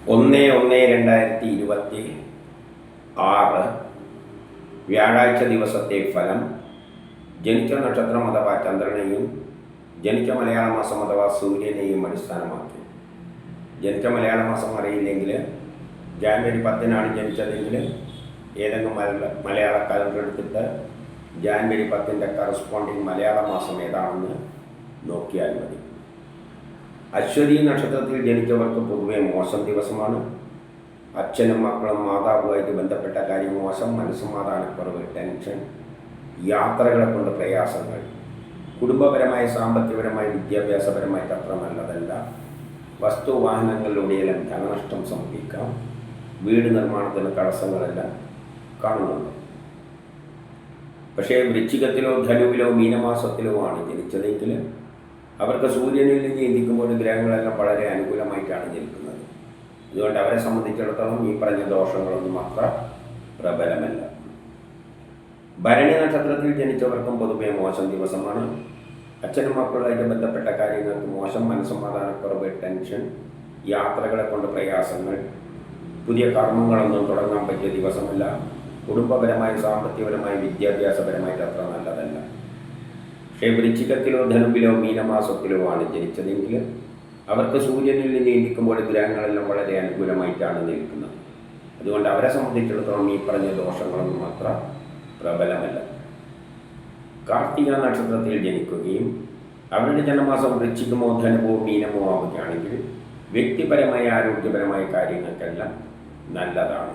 1/1/2026 വ്യാഴാഴ്ച ദിവസത്തെ ഫലം. ജനിച്ച നക്ഷത്രം അഥവാ ചന്ദ്രനെയും ജനിച്ച മലയാള മാസം അഥവാ സൂര്യനെയും അടിസ്ഥാനമാക്കി. ജനിച്ച മലയാള മാസം അറിയില്ലെങ്കിൽ ജാനുവരി 10 ജനിച്ചതെങ്കിൽ ഏതെങ്കിലും മലയാള കലണ്ടർ എടുത്തിട്ട് ജാനുവരി 10 കറസ്പോണ്ടിങ് മലയാള മാസം ഏതാണെന്ന് നോക്കിയാൽ മതി. അശ്വതി നക്ഷത്രത്തിൽ ജനിച്ചവർക്ക് പൊതുവെ മോശം ദിവസമാണ്. അച്ഛനും മക്കളും മാതാവുമായിട്ട് ബന്ധപ്പെട്ട കാര്യം മോശം, മനസ്സമാധാനക്കുറവ്, ടെൻഷൻ, യാത്രകളെ കൊണ്ട് പ്രയാസങ്ങൾ, കുടുംബപരമായ സാമ്പത്തികപരമായ വിദ്യാഭ്യാസപരമായിട്ട് അത്ര നല്ലതല്ല. വസ്തുവാഹനങ്ങളിലൂടെയെല്ലാം ധനനഷ്ടം സംഭവിക്കാം. വീട് നിർമ്മാണത്തിന് തടസ്സങ്ങളെല്ലാം കാണുന്നുണ്ട്. പക്ഷേ വൃശ്ചികത്തിലോ ധനുവിലോ മീനമാസത്തിലോ ആണ് ജനിച്ചതെങ്കിൽ അവർക്ക് സൂര്യനിൽ നിന്ന് ചിന്തിക്കുമ്പോൾ ഗ്രഹങ്ങളെല്ലാം വളരെ അനുകൂലമായിട്ടാണ് നിൽക്കുന്നത്. അതുകൊണ്ട് അവരെ സംബന്ധിച്ചിടത്തോളം ഈ പറഞ്ഞ ദോഷങ്ങളൊന്നും അത്ര പ്രബലമല്ല. ഭരണി നക്ഷത്രത്തിൽ ജനിച്ചവർക്കും പൊതുവെ മോശം ദിവസമാണ്. അച്ഛനും മക്കളുമായിട്ട് ബന്ധപ്പെട്ട കാര്യങ്ങൾക്ക് മോശം, മനസ്സമാധാനക്കുറവ്, ടെൻഷൻ, യാത്രകളെ കൊണ്ട് പ്രയാസങ്ങൾ, പുതിയ കർമ്മങ്ങളൊന്നും തുടങ്ങാൻ പറ്റിയ ദിവസമല്ല. കുടുംബപരമായി, സാമ്പത്തികപരമായി, വിദ്യാഭ്യാസപരമായിട്ട് അത്ര നല്ലതല്ല. പക്ഷേ വൃശ്ചികത്തിലോ ധനുവിലോ മീനമാസത്തിലോ ആണ് ജനിച്ചതെങ്കിൽ അവർക്ക് സൂര്യനിൽ നിന്ന് ചിന്തിക്കുമ്പോൾ ഗ്രഹങ്ങളെല്ലാം വളരെ അനുകൂലമായിട്ടാണ് നിൽക്കുന്നത്. അതുകൊണ്ട് അവരെ സംബന്ധിച്ചിടത്തോളം ഈ പറഞ്ഞ ദോഷങ്ങളൊന്നും അത്ര പ്രബലമല്ല. കാർത്തിക നക്ഷത്രത്തിൽ ജനിക്കുകയും അവരുടെ ജന്മമാസം വൃശ്ചികമോ ധനുവോ മീനമോ ആവുകയാണെങ്കിൽ വ്യക്തിപരമായ ആരോഗ്യപരമായ കാര്യങ്ങൾക്കെല്ലാം നല്ലതാണ്.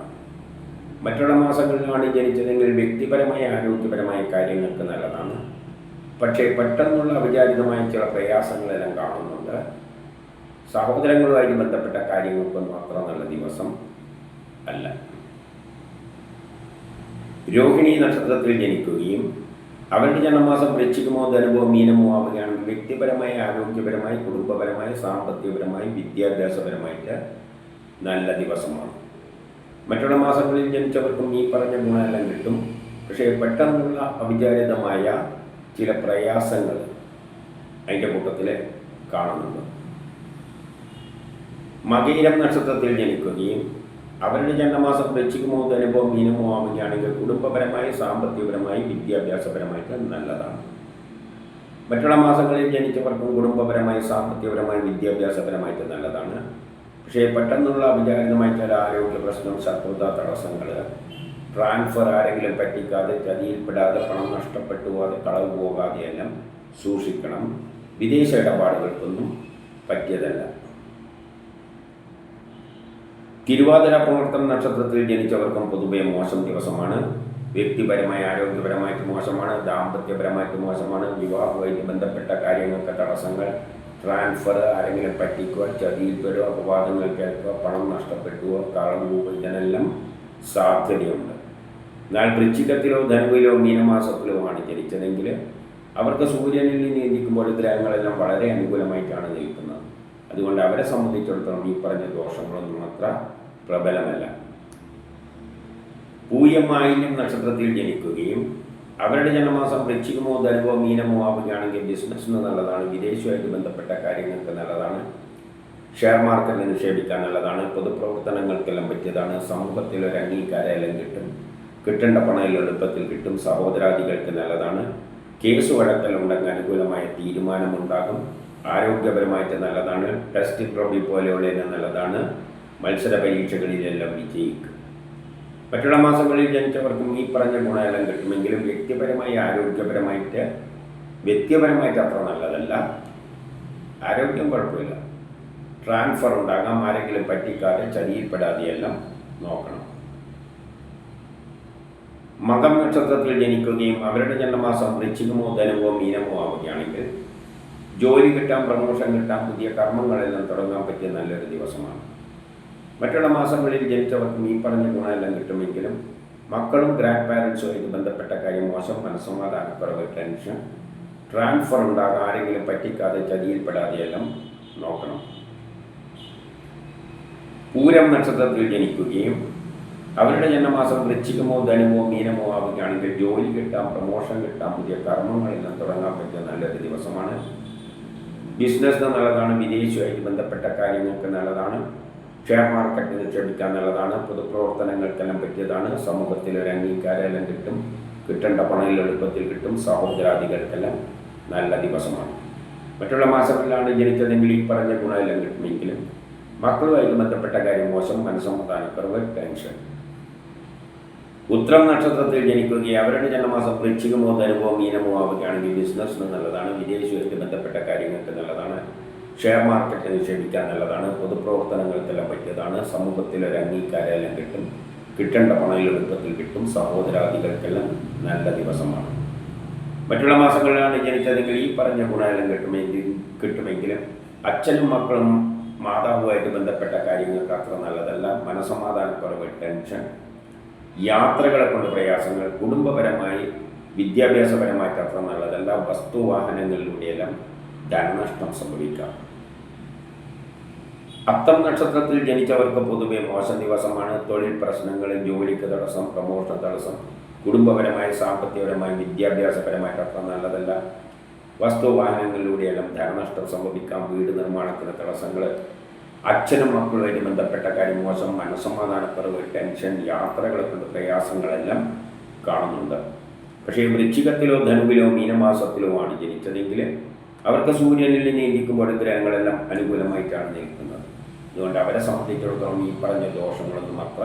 മറ്റുള്ള മാസങ്ങളിലാണ് ജനിച്ചതെങ്കിൽ വ്യക്തിപരമായ ആരോഗ്യപരമായ കാര്യങ്ങൾക്ക് നല്ലതാണ്. പക്ഷേ പെട്ടെന്നുള്ള അവിചാരിതമായ ചില പ്രയാസങ്ങളെല്ലാം കാണുന്നുണ്ട്. സഹോദരങ്ങളുമായി ബന്ധപ്പെട്ട കാര്യങ്ങൾക്കൊന്നും അത്ര നല്ല ദിവസം അല്ല. രോഹിണി നക്ഷത്രത്തിൽ ജനിക്കുകയും അവരുടെ ജന്മമാസം വൃശ്ചികമോ ധനുവോ മീനമോ ആവുകയാണെങ്കിൽ വ്യക്തിപരമായി, ആരോഗ്യപരമായി, കുടുംബപരമായി, സാമ്പത്തികപരമായി, വിദ്യാഭ്യാസപരമായിട്ട് നല്ല ദിവസമാണ്. മറ്റുള്ള മാസങ്ങളിൽ ജനിച്ചവർക്കും ഈ പറഞ്ഞ ഗുണമെല്ലാം കിട്ടും. പക്ഷേ പെട്ടെന്നുള്ള അവിചാരിതമായ ചില പ്രയാസങ്ങൾ അതിൻ്റെ കൂട്ടത്തിൽ കാണുന്നുണ്ട്. മകയിരം നക്ഷത്രത്തിൽ ജനിക്കുകയും അവരുടെ ജന്മമാസം വൃശ്ചികമോ ധനുവോ മീനമോ ആവുകയാണെങ്കിൽ കുടുംബപരമായി, സാമ്പത്തികപരമായി, വിദ്യാഭ്യാസപരമായിട്ട് നല്ലതാണ്. മറ്റുള്ള മാസങ്ങളിൽ ജനിച്ചവർക്കും കുടുംബപരമായി, സാമ്പത്തികപരമായി, വിദ്യാഭ്യാസപരമായിട്ട് നല്ലതാണ്. പക്ഷേ പെട്ടെന്നുള്ള അവിചാരിതമായ ചില ആരോഗ്യ പ്രശ്നം, ശത്രുത, തടസ്സങ്ങൾ, ട്രാൻസ്ഫർ, ആരെങ്കിലും പറ്റിക്കാതെ, ചതിയിൽപ്പെടാതെ, പണം നഷ്ടപ്പെട്ടു പോകാതെ, കളവ് പോകാതെയെല്ലാം സൂക്ഷിക്കണം. വിദേശ ഇടപാടുകൾക്കൊന്നും പറ്റിയതല്ല. തിരുവാതിര പുണർത്തം നക്ഷത്രത്തിൽ ജനിച്ചവർക്കും പൊതുവെ മോശം ദിവസമാണ്. വ്യക്തിപരമായ, ആരോഗ്യപരമായിട്ട് മോശമാണ്. ദാമ്പത്യപരമായിട്ട് മോശമാണ്. വിവാഹവുമായിട്ട് ബന്ധപ്പെട്ട കാര്യങ്ങൾക്ക് തടസ്സങ്ങൾ, ട്രാൻസ്ഫർ, ആരെങ്കിലും പറ്റിക്കുക, ചതിയിൽപ്പെടുക, അപവാദങ്ങൾ കേൾക്കുക, പണം നഷ്ടപ്പെട്ടുക, കളവ്, ഇതിനെല്ലാം സാധ്യതയുണ്ട്. എന്നാൽ വൃശ്ചികത്തിലോ ധനുവിലോ മീനമാസത്തിലോ ആണ് ജനിച്ചതെങ്കിൽ അവർക്ക് സൂര്യനിൽ നിന്ന് ചിന്തിക്കുമ്പോൾ ഗ്രഹങ്ങളെല്ലാം വളരെ അനുകൂലമായിട്ടാണ് നിൽക്കുന്നത്. അതുകൊണ്ട് അവരെ സംബന്ധിച്ചിടത്തോളം ഈ പറഞ്ഞ ദോഷങ്ങളൊന്നും അത്ര പ്രബലമല്ല. പൂയം ആയില്യം നക്ഷത്രത്തിൽ ജനിക്കുകയും അവരുടെ ജന്മമാസം വൃശ്ചികമോ ധനുവോ മീനമോ ആവുകയാണെങ്കിൽ ബിസിനസ്സിന് നല്ലതാണ്. വിദേശവുമായിട്ട് ബന്ധപ്പെട്ട കാര്യങ്ങൾക്ക് നല്ലതാണ്. ഷെയർ മാർക്കറ്റിൽ നിക്ഷേപിക്കാൻ നല്ലതാണ്. പൊതുപ്രവർത്തനങ്ങൾക്കെല്ലാം പറ്റിയതാണ്. സമൂഹത്തിൽ ഒരു അംഗീകാരമെല്ലാം കിട്ടും. കിട്ടേണ്ട പണം എളുപ്പത്തിൽ കിട്ടും. സഹോദരാദികൾക്ക് നല്ലതാണ്. കേസ് വഴക്കലുണ്ടെങ്കിൽ അനുകൂലമായ തീരുമാനമുണ്ടാകും. ആരോഗ്യപരമായിട്ട് നല്ലതാണ്. ടെസ്റ്റ് പ്രോബി പോലെയുള്ളതിന് നല്ലതാണ്. മത്സര പരീക്ഷകളിലെല്ലാം വിജയിക്കും. മറ്റുള്ള മാസങ്ങളിൽ ജനിച്ചവർക്കും ഈ പറഞ്ഞ ഗുണമെല്ലാം കിട്ടുമെങ്കിലും വ്യക്തിപരമായി, ആരോഗ്യപരമായിട്ട് അത്ര നല്ലതല്ല. ആരോഗ്യം കുഴപ്പമില്ല. ട്രാൻസ്ഫർ ഉണ്ടാകാം. ആരെങ്കിലും പറ്റിക്കാതെ, ചതിയിൽപ്പെടാതെയെല്ലാം നോക്കണം. മകം നക്ഷത്രത്തിൽ ജനിക്കുകയും അവരുടെ ജന്മമാസം വൃശ്ചികമോ ധനുവോ മീനമോ ആവുകയാണെങ്കിൽ ജോലി കിട്ടാൻ, പ്രമോഷൻ കിട്ടാൻ, പുതിയ കർമ്മങ്ങളെല്ലാം തുടങ്ങാൻ പറ്റിയ നല്ലൊരു ദിവസമാണ്. മറ്റുള്ള മാസങ്ങളിൽ ജനിച്ചവർക്കും ഈ പറഞ്ഞ ഗുണമെല്ലാം കിട്ടുമെങ്കിലും മക്കളും ഗ്രാൻഡ് പാരൻസുമായിട്ട് ബന്ധപ്പെട്ട കാര്യം മോശം, മനസ്സമാധാനക്കുറവ്, ടെൻഷൻ, ട്രാൻസ്ഫർ ഉണ്ടാകാൻ, ആരെങ്കിലും പറ്റിക്കാതെ, ചതിയിൽപ്പെടാതെയെല്ലാം നോക്കണം. പൂരം നക്ഷത്രത്തിൽ ജനിക്കുകയും അവരുടെ ജന്മമാസം വൃശ്ചികമോ ധനുവോ മീനമോ ആവുകയാണെങ്കിൽ ജോലി കിട്ടാൻ, പ്രമോഷൻ കിട്ടാൻ, പുതിയ കർമ്മങ്ങളെല്ലാം തുടങ്ങാൻ പറ്റിയ നല്ലൊരു ദിവസമാണ്. ബിസിനസ്സിന് നല്ലതാണ്. വിദേശവുമായിട്ട് ബന്ധപ്പെട്ട കാര്യങ്ങൾക്ക് നല്ലതാണ്. ഷെയർ മാർക്കറ്റ് നിക്ഷേപിക്കുക എന്നുള്ളതാണ്. പൊതുപ്രവർത്തനങ്ങൾക്കെല്ലാം പറ്റിയതാണ്. സമൂഹത്തിൽ ഒരു അംഗീകാരമെല്ലാം കിട്ടും, കിട്ടേണ്ട പണം എളുപ്പത്തിൽ കിട്ടും. സഹോദരാദികൾക്കെല്ലാം നല്ല ദിവസമാണ്. മറ്റുള്ള മാസങ്ങളിലാണ് ജനിച്ചതെങ്കിൽ ഈ പറഞ്ഞ ഗുണമെല്ലാം കിട്ടുമെങ്കിലും മക്കളുമായിട്ട് ബന്ധപ്പെട്ട കാര്യം മോശം, മനസ്സമാധാനക്കുറവ്, ടെൻഷൻ. ഉത്രം നക്ഷത്രത്തിൽ ജനിക്കുകയും അവരുടെ ജന്മമാസം വൃശ്ചികമോ ധനുവോ മീനമോ ആവുകയാണെങ്കിൽ ബിസിനസ്സിന് നല്ലതാണ്. വിദേശമായിട്ട് ബന്ധപ്പെട്ട കാര്യങ്ങൾക്ക് നല്ലതാണ്. ഷെയർ മാർക്കറ്റ് നിക്ഷേപിക്കാൻ നല്ലതാണ്. പൊതുപ്രവർത്തനങ്ങൾക്കെല്ലാം പറ്റിയതാണ്. സമൂഹത്തിൽ ഒരു അംഗീകാരമെല്ലാം കിട്ടും, കിട്ടേണ്ട പണം എളുപ്പത്തിൽ കിട്ടും. സഹോദരാദികൾക്കെല്ലാം നല്ല ദിവസമാണ്. മറ്റുള്ള മാസങ്ങളിലാണ് ജനിച്ചതെങ്കിൽ ഈ പറഞ്ഞ ഗുണമെല്ലാം കിട്ടുമെങ്കിലും അച്ഛനും മക്കളും മാതാവുമായിട്ട് ബന്ധപ്പെട്ട കാര്യങ്ങൾക്ക് അത്ര നല്ലതല്ല. മനസ്സമാധാനക്കുറവ്, ടെൻഷൻ, യാത്രകളെ കൊണ്ട് പ്രയാസങ്ങൾ, കുടുംബപരമായി വിദ്യാഭ്യാസപരമായിട്ട് അത്ര നല്ലതല്ല. വസ്തുവാഹനങ്ങളിലൂടെയെല്ലാം ധനനഷ്ടം സംഭവിക്കാം. അത്തം നക്ഷത്രത്തിൽ ജനിച്ചവർക്ക് പൊതുവെ മോശം ദിവസമാണ്. തൊഴിൽ പ്രശ്നങ്ങൾ, ജോലിക്ക് തടസ്സം, പ്രമോഷൻ തടസ്സം, കുടുംബപരമായി സാമ്പത്തികപരമായി വിദ്യാഭ്യാസപരമായിട്ട് അത്ര നല്ലതല്ല. വസ്തുവാഹനങ്ങളിലൂടെയെല്ലാം ധനനഷ്ടം സംഭവിക്കാം. വീട് നിർമ്മാണത്തിന് തടസ്സങ്ങൾ, അച്ഛനും മക്കളുമായിട്ട് ബന്ധപ്പെട്ട കാര്യം മോശം, മനസ്സമാധാനക്കുറവ്, ടെൻഷൻ, യാത്രകളെ കൊണ്ട് പ്രയാസങ്ങളെല്ലാം കാണുന്നുണ്ട്. പക്ഷേ വൃശ്ചികത്തിലോ ധനുവിലോ മീനമാസത്തിലോ ആണ് ജനിച്ചതെങ്കിൽ അവർക്ക് സൂര്യനിൽ നീന്തിക്കുമ്പോൾ ഗ്രഹങ്ങളെല്ലാം അനുകൂലമായിട്ടാണ് നിൽക്കുന്നത്. അതുകൊണ്ട് അവരെ സംബന്ധിച്ചിടത്തോളം ഈ പറഞ്ഞ ദോഷങ്ങളൊന്നും അത്ര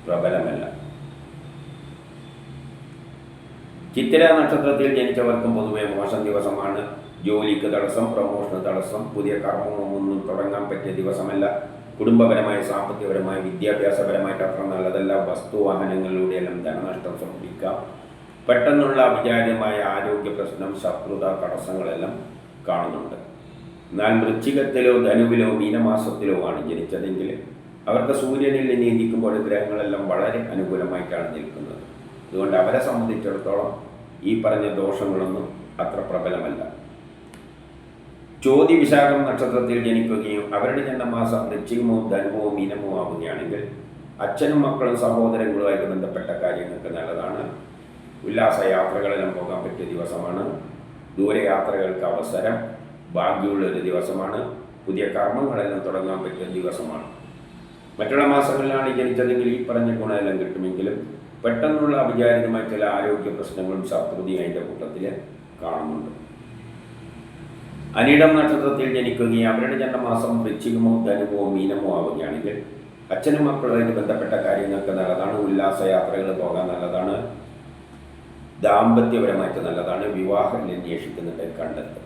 പ്രബലമല്ല. ചിത്തിര നക്ഷത്രത്തിൽ ജനിച്ചവർക്കും പൊതുവെ മോശം ദിവസമാണ്. ജോലിക്ക് തടസ്സം, പ്രമോഷന് തടസ്സം, പുതിയ കർമ്മമൊന്നും തുടങ്ങാൻ പറ്റിയ ദിവസമല്ല. കുടുംബപരമായി സാമ്പത്തികപരമായി വിദ്യാഭ്യാസപരമായിട്ട് അത്ര നല്ലതല്ല. വസ്തുവാഹനങ്ങളിലൂടെയെല്ലാം ധനനഷ്ടം സംഭവിക്കാം. പെട്ടെന്നുള്ള അവിചാര്യമായ ആരോഗ്യ പ്രശ്നം, ശത്രുത, തടസ്സങ്ങളെല്ലാം കാണുന്നുണ്ട്. എന്നാൽ വൃശ്ചികത്തിലോ ധനുവിലോ മീനമാസത്തിലോ ആണ് ജനിച്ചതെങ്കിൽ അവർക്ക് സൂര്യനിൽ നീന്തിക്കുമ്പോൾ ഗ്രഹങ്ങളെല്ലാം വളരെ അനുകൂലമായിട്ടാണ് നിൽക്കുന്നത്. അതുകൊണ്ട് അവരെ സംബന്ധിച്ചിടത്തോളം ഈ പറഞ്ഞ ദോഷങ്ങളൊന്നും അത്ര പ്രബലമല്ല. ചോതി വിശാഖം നക്ഷത്രത്തിൽ ജനിക്കുകയും അവരുടെ ജന്മമാസം വൃശ്ചികമോ ധനുവോ മീനമോ ആവുകയാണെങ്കിൽ അച്ഛനും മക്കളും സഹോദരങ്ങളുമായിട്ട് ബന്ധപ്പെട്ട കാര്യങ്ങൾക്ക് നല്ലതാണ്. ഉല്ലാസയാത്രകളെല്ലാം പോകാൻ പറ്റിയ ദിവസമാണ്. ദൂരയാത്രകൾക്ക് അവസരം, ഭാഗ്യമുള്ളൊരു ദിവസമാണ്. പുതിയ കർമ്മങ്ങളെല്ലാം തുടങ്ങാൻ പറ്റിയ ദിവസമാണ്. മറ്റുള്ള മാസങ്ങളിലാണ് ജനിച്ചതെങ്കിൽ ഈ പറഞ്ഞ ഗുണമെല്ലാം കിട്ടുമെങ്കിലും പെട്ടെന്നുള്ള അവിചാരിതമായ ചില ആരോഗ്യ പ്രശ്നങ്ങളും ശത്രുതയും അതിൻ്റെ കൂട്ടത്തിൽ കാണുന്നുണ്ട്. അനിടം നക്ഷത്രത്തിൽ ജനിക്കുകയും അവരുടെ ജന്മമാസം വൃശ്ചികമോ ധനുവോ മീനമോ ആവുകയാണെങ്കിൽ അച്ഛനും മക്കളുമായിട്ട് ബന്ധപ്പെട്ട കാര്യങ്ങൾക്ക് നല്ലതാണ്. ഉല്ലാസയാത്രകൾ പോകാൻ നല്ലതാണ്. ദാമ്പത്യപരമായിട്ട് നല്ലതാണ്. വിവാഹം അന്വേഷിക്കുന്നുണ്ട് കണ്ടെത്തും.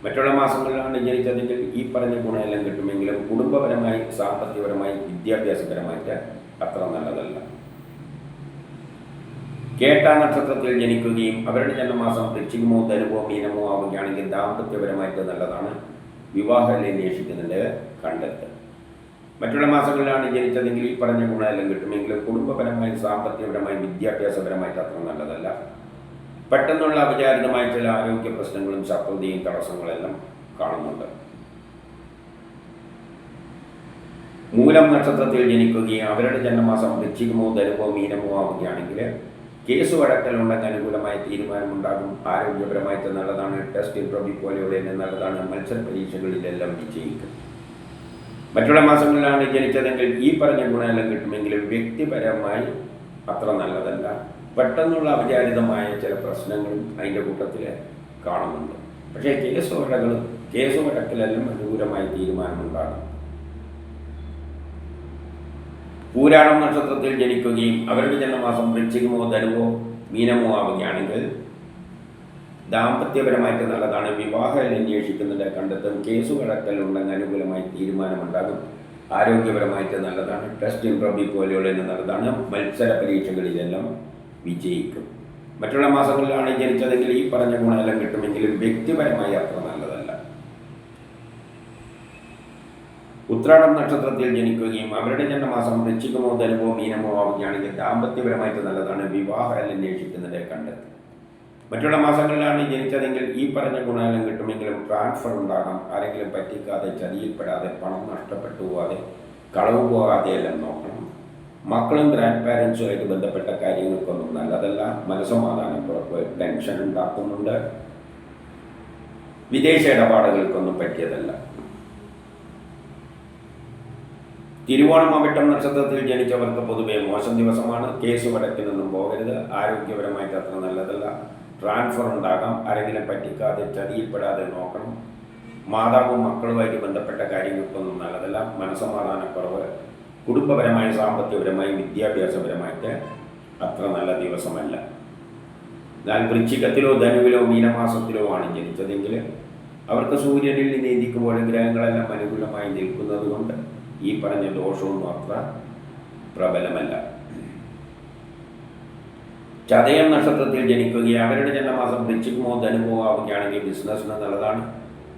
മറ്റുള്ള മാസങ്ങളിലാണ് ജനിച്ചതെങ്കിൽ ഈ പറഞ്ഞ ഗുണമെല്ലാം കിട്ടുമെങ്കിലും കുടുംബപരമായി സാമ്പത്തികപരമായി വിദ്യാഭ്യാസപരമായിട്ട് അത്ര നല്ലതല്ല. കേട്ട നക്ഷത്രത്തിൽ ജനിക്കുകയും അവരുടെ ജന്മമാസം വൃശ്ചികമോ ധനുവോ മീനമോ ആവുകയാണെങ്കിൽ ദാമ്പത്യപരമായിട്ട് നല്ലതാണ്. വിവാഹം അന്വേഷിക്കുന്നുണ്ട് കണ്ടെത്തും. മറ്റുള്ള മാസങ്ങളിലാണ് ജനിച്ചതെങ്കിൽ ഈ പറഞ്ഞ ഗുണമെല്ലാം കിട്ടുമെങ്കിലും കുടുംബപരമായി സാമ്പത്തികപരമായി വിദ്യാഭ്യാസപരമായിട്ട് അത്ര നല്ലതല്ല. പെട്ടെന്നുള്ള അവിചാരിതമായ ചില ആരോഗ്യ പ്രശ്നങ്ങളും ശത്രുതയും തടസ്സങ്ങളെല്ലാം കാണുന്നുണ്ട്. മൂലം നക്ഷത്രത്തിൽ ജനിക്കുകയും അവരുടെ ജന്മമാസം വൃശ്ചികമോ ധനുവോ മീനമോ ആവുകയാണെങ്കിൽ കേസ് വഴക്കലുണ്ടെങ്കിൽ അനുകൂലമായ തീരുമാനമുണ്ടാകും. ആരോഗ്യപരമായിട്ട് നല്ലതാണ്. ടെസ്റ്റ് ഇന്റർവ്യൂ പോലെയുള്ള നല്ലതാണ്. മത്സര പരീക്ഷകളിലെല്ലാം വിജയിക്കും. മറ്റുള്ള മാസങ്ങളിലാണ് ജനിച്ചതെങ്കിൽ ഈ പറഞ്ഞ ഗുണമെല്ലാം കിട്ടുമെങ്കിലും വ്യക്തിപരമായി അത്ര നല്ലതല്ല. പെട്ടെന്നുള്ള അവിചാരിതമായ ചില പ്രശ്നങ്ങളും അതിൻ്റെ കൂട്ടത്തിൽ കാണുന്നുണ്ട്. പക്ഷേ കേസ് വഴക്കിലെല്ലാം അനുകൂലമായ തീരുമാനമുണ്ടാകും. പൂരാടം നക്ഷത്രത്തിൽ ജനിക്കുകയും അവരുടെ ജന്മമാസം വൃശ്ചികമോ ധനുവോ മീനമോ ആവുകയാണെങ്കിൽ ദാമ്പത്യപരമായിട്ട് നല്ലതാണ്. വിവാഹം അന്വേഷിക്കുന്നുണ്ട് കണ്ടെത്തും. കേസ് വഴക്കലുണ്ടെങ്കിൽ അനുകൂലമായി തീരുമാനമുണ്ടാകും. ആരോഗ്യപരമായിട്ട് നല്ലതാണ്. ടെസ്റ്റ് ഇന്റർവ്യൂ പോലെയുള്ള നല്ലതാണ്. മത്സര പരീക്ഷകളിലെല്ലാം വിജയിക്കും. മറ്റുള്ള മാസങ്ങളിലാണ് ജനിച്ചതെങ്കിൽ ഈ പറഞ്ഞ ഗുണമെല്ലാം കിട്ടുമെങ്കിലും വ്യക്തിപരമായി അത്ര നല്ലതല്ല. ഉത്രാടം നക്ഷത്രത്തിൽ ജനിക്കുകയും അവരുടെ ജന്മമാസം വൃശ്ചികമോ ധനുവോ മീനമോ ആവുകയാണെങ്കിൽ ദാമ്പത്യപരമായിട്ട് നല്ലതാണ്. വിവാഹം അന്വേഷിക്കുന്നുണ്ട് കണ്ടെത്തും. മറ്റുള്ള മാസങ്ങളിലാണ് ജനിച്ചതെങ്കിൽ ഈ പറഞ്ഞ ഗുണമെല്ലാം കിട്ടുമെങ്കിലും ട്രാൻസ്ഫർ ഉണ്ടാകാം. ആരെങ്കിലും പറ്റിക്കാതെ, ചതിയിൽപ്പെടാതെ, പണം നഷ്ടപ്പെട്ടു പോകാതെ, കളവ് പോകാതെ എല്ലാം നോക്കണം. മക്കളും ഗ്രാൻഡ് പാരൻസുമായിട്ട് ബന്ധപ്പെട്ട കാര്യങ്ങൾക്കൊന്നും നല്ലതല്ല. മനസ്സമാധാനക്കുറവ്, ടെൻഷൻ ഉണ്ടാക്കുന്നുണ്ട്. വിദേശ ഇടപാടുകൾക്കൊന്നും പറ്റിയതല്ല. തിരുവോണം അവിട്ടം നക്ഷത്രത്തിൽ ജനിച്ചവർക്ക് പൊതുവെ മോശം ദിവസമാണ്. കേസ് വഴക്കിനൊന്നും പോകരുത്. ആരോഗ്യപരമായിട്ട് അത്ര നല്ലതല്ല. ട്രാൻസ്ഫർ ഉണ്ടാകാം. ആരെങ്കിലും പറ്റിക്കാതെ ചതിയിൽപ്പെടാതെ നോക്കണം. മാതാവും മക്കളുമായിട്ട് ബന്ധപ്പെട്ട കാര്യങ്ങൾക്കൊന്നും നല്ലതല്ല. മനസ്സമാധാനക്കുറവ്, കുടുംബപരമായി സാമ്പത്തികപരമായി വിദ്യാഭ്യാസപരമായിട്ട് അത്ര നല്ല ദിവസമല്ല. എന്നാൽ വൃശ്ചികത്തിലോ ധനുവിലോ മീനമാസത്തിലോ ആണ് ജനിച്ചതെങ്കിൽ അവർക്ക് സൂര്യനിൽ നീന്തിക്കുമ്പോൾ ഗ്രഹങ്ങളെല്ലാം അനുകൂലമായി നിൽക്കുന്നത് കൊണ്ട് ഈ പറഞ്ഞ ദോഷമൊന്നും അത്ര പ്രബലമല്ല. ചതയം നക്ഷത്രത്തിൽ ജനിക്കുകയും അവരുടെ ജന്മമാസം വൃശ്ചികമോ ധനുവോ ആവുകയാണെങ്കിൽ ബിസിനസ്സിന് നല്ലതാണ്.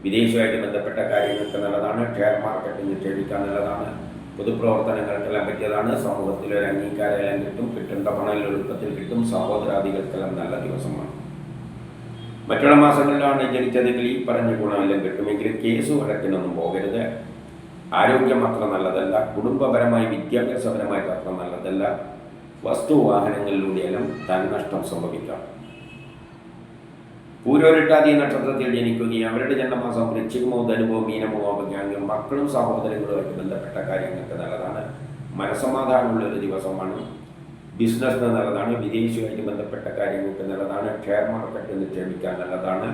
വിദേശമായിട്ട് ബന്ധപ്പെട്ട കാര്യങ്ങൾക്ക് നല്ലതാണ്. ഷെയർ മാർക്കറ്റിൽ നിക്ഷേപിക്കാൻ നല്ലതാണ്. പൊതുപ്രവർത്തനങ്ങൾക്കെല്ലാം പറ്റിയതാണ്. സമൂഹത്തിലൊരു അംഗീകാരമെല്ലാം കിട്ടും. കിട്ടേണ്ട പണം എളുപ്പത്തിൽ കിട്ടും. സഹോദരാദികൾക്കെല്ലാം നല്ല ദിവസമാണ്. മറ്റുള്ള മാസങ്ങളിലാണ് ജനിച്ചതെങ്കിൽ ഈ പറഞ്ഞ ഗുണമെല്ലാം കിട്ടുമെങ്കിലും കേസ് വഴക്കിനൊന്നും പോകരുത്. ആരോഗ്യം അത്ര നല്ലതല്ല. കുടുംബപരമായി വിദ്യാഭ്യാസപരമായിട്ട് അത്ര നല്ലതല്ല. വസ്തുവാഹനങ്ങളിലൂടെയെല്ലാം ധനനഷ്ടം സംഭവിക്കാം. പൂരോരുട്ടാതി നക്ഷത്രത്തിൽ ജനിക്കുകയും അവരുടെ ജന്മമാസം വൃശ്ചികമോ ധനുവോ മീനമോ ആവുകയാണെങ്കിൽ മക്കളും സഹോദരങ്ങളുമായിട്ട് ബന്ധപ്പെട്ട കാര്യങ്ങൾക്ക് നല്ലതാണ്. മനസ്സമാധാനമുള്ള ഒരു ദിവസമാണ്. ബിസിനസ്സിന് നല്ലതാണ്. വിദേശവുമായിട്ട് ബന്ധപ്പെട്ട കാര്യങ്ങൾക്ക് നല്ലതാണ്. ഷെയർ മാർക്കറ്റിൽ നിക്ഷേപിക്കാൻ നല്ലതാണ്.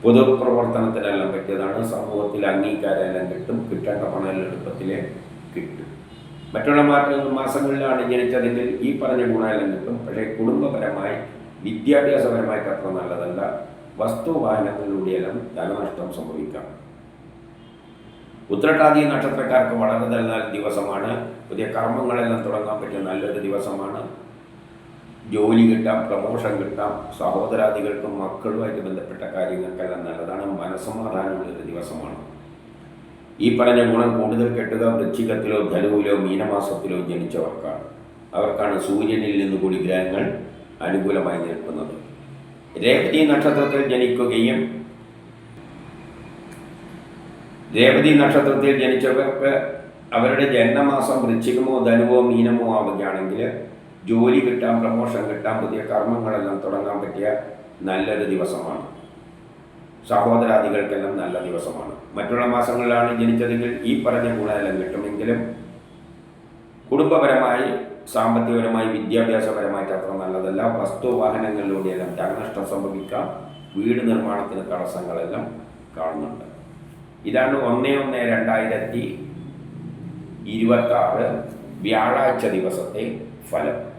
പൊതുപ്രവർത്തനത്തിനെല്ലാം പറ്റിയതാണ്. സമൂഹത്തിൽ അംഗീകാരമെല്ലാം കിട്ടും. കിട്ടേണ്ട പണം എളുപ്പത്തിൽ കിട്ടും. മറ്റുള്ള മാസങ്ങളിലാണ് ജനിച്ചതെങ്കിൽ ഈ പറഞ്ഞ ഗുണമെല്ലാം കിട്ടും. പക്ഷേ കുടുംബപരമായി വിദ്യാഭ്യാസപരമായിട്ട് അത്ര നല്ലതല്ല. വസ്തുവാഹനങ്ങളിലൂടെയെല്ലാം ധനനഷ്ടം സംഭവിക്കാം. ഉത്രട്ടാതി നക്ഷത്രക്കാർക്ക് വളരെ നല്ല ദിവസമാണ്. പുതിയ കർമ്മങ്ങളെല്ലാം തുടങ്ങാൻ പറ്റിയ നല്ലൊരു ദിവസമാണ്. ജോലി കിട്ടാം, പ്രമോഷൻ കിട്ടാം. സഹോദരാദികൾക്കും മക്കളുമായിട്ട് ബന്ധപ്പെട്ട കാര്യങ്ങൾക്കെല്ലാം നല്ലതാണ്. മനസ്സമാധാനമുള്ളൊരു ദിവസമാണ്. ഈ പറഞ്ഞ ഗുണം കൂടുതൽ കെട്ടുക വൃശ്ചികത്തിലോ ധനുവിലോ മീനമാസത്തിലോ ജനിച്ചവർക്കാണ്. അവർക്കാണ് സൂര്യനിൽ നിന്ന് കൂടി ഗ്രഹങ്ങൾ അനുകൂലമായി നിൽക്കുന്നത്. രേവതി നക്ഷത്രത്തിൽ ജനിച്ചവർക്ക് അവരുടെ ജന്മമാസം വൃശ്ചികമോ ധനുവോ മീനമോ ആവുകയാണെങ്കിൽ ജോലി കിട്ടാം, പ്രമോഷൻ കിട്ടാം, പുതിയ കർമ്മങ്ങളെല്ലാം തുടങ്ങാൻ പറ്റിയ നല്ലൊരു ദിവസമാണ്. സഹോദരാദികൾക്കെല്ലാം നല്ല ദിവസമാണ്. മറ്റുള്ള മാസങ്ങളിലാണ് ജനിച്ചതെങ്കിൽ ഈ പറഞ്ഞ ഗുണമെല്ലാം കിട്ടുമെങ്കിലും കുടുംബപരമായി സാമ്പത്തികപരമായി വിദ്യാഭ്യാസപരമായിട്ട് അത്ര നല്ലതല്ല. വസ്തുവാഹനങ്ങളിലൂടെയെല്ലാം ധനനഷ്ടം സംഭവിക്കാം. വീട് നിർമ്മാണത്തിന് തടസ്സങ്ങളെല്ലാം കാണുന്നുണ്ട്. ഇതാണ് 1/1/2026 വ്യാഴാഴ്ച ദിവസത്തെ ഫലം.